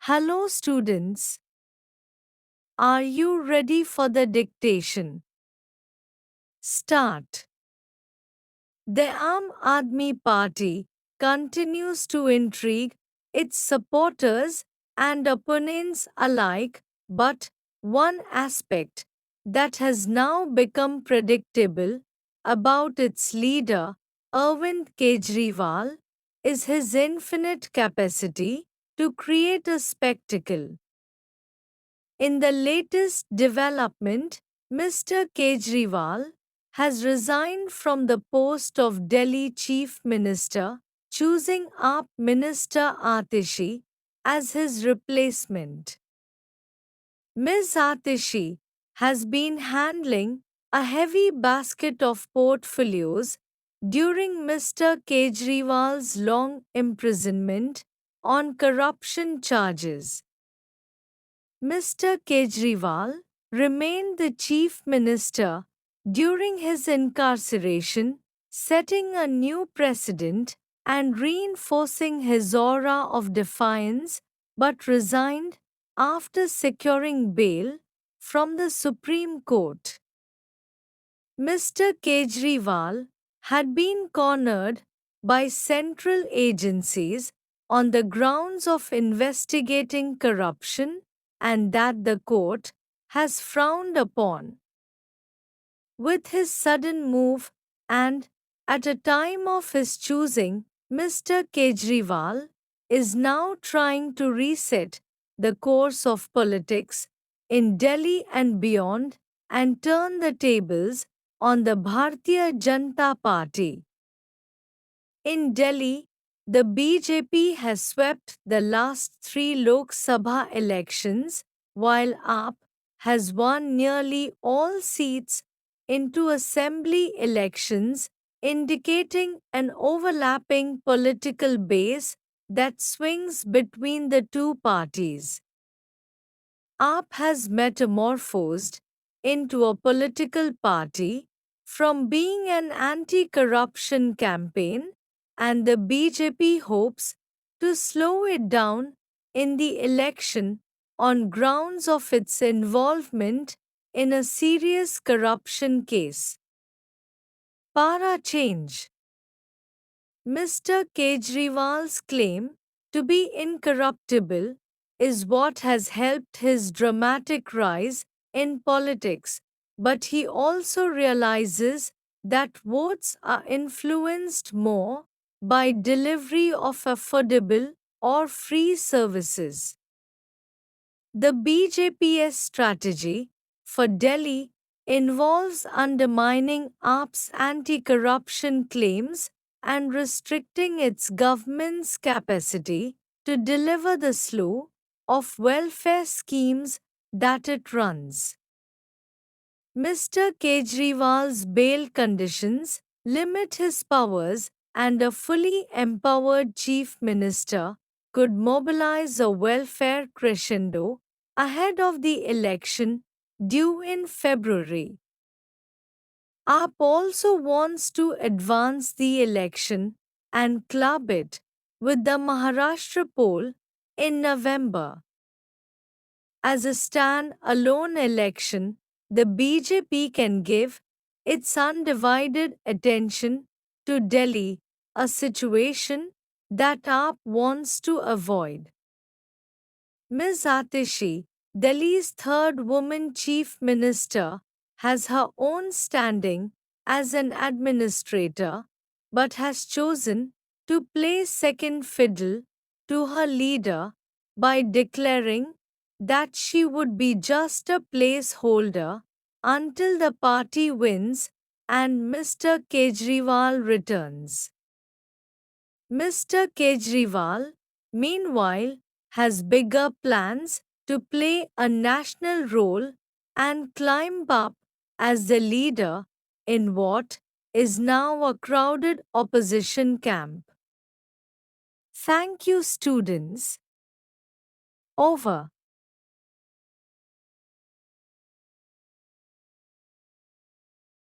Hello, students. Are you ready for the dictation? Start. The Aam Aadmi Party continues to intrigue its supporters and opponents alike, but one aspect that has now become predictable about its leader, Arvind Kejriwal, is his infinite capacity to create a spectacle. In the latest development, Mr. Kejriwal has resigned from the post of Delhi Chief Minister, choosing AAP Minister Atishi as his replacement. Ms. Atishi has been handling a heavy basket of portfolios during Mr. Kejriwal's long imprisonment on corruption charges. Mr. Kejriwal remained the chief minister during his incarceration, setting a new precedent and reinforcing his aura of defiance, but resigned after securing bail from the Supreme Court. Mr. Kejriwal had been cornered by central agencies on the grounds of investigating corruption and that the court has frowned upon. With his sudden move and at a time of his choosing, Mr. Kejriwal is now trying to reset the course of politics in Delhi and beyond and turn the tables on the Bharatiya Janata Party. In Delhi, the BJP has swept the last three Lok Sabha elections, while AAP has won nearly all seats into assembly elections, indicating an overlapping political base that swings between the two parties. AAP has metamorphosed into a political party from being an anti-corruption campaign, and the BJP hopes to slow it down in the election on grounds of its involvement in a serious corruption case. Para change. Mr. Kejriwal's claim to be incorruptible is what has helped his dramatic rise in politics, but he also realizes that votes are influenced more by delivery of affordable or free services. The BJP's strategy for Delhi involves undermining AAP's anti-corruption claims and restricting its government's capacity to deliver the slew of welfare schemes that it runs. Mr. Kejriwal's bail conditions limit his powers, and a fully empowered chief minister could mobilize a welfare crescendo ahead of the election due in February. AAP also wants to advance the election and club it with the Maharashtra poll in November. As a stand-alone election, the BJP can give its undivided attention to Delhi, a situation that AAP wants to avoid. Ms. Atishi, Delhi's third woman chief minister, has her own standing as an administrator, but has chosen to play second fiddle to her leader by declaring that she would be just a placeholder until the party wins and Mr. Kejriwal returns. Mr. Kejriwal, meanwhile, has bigger plans to play a national role and climb up as the leader in what is now a crowded opposition camp. Thank you, students. Over.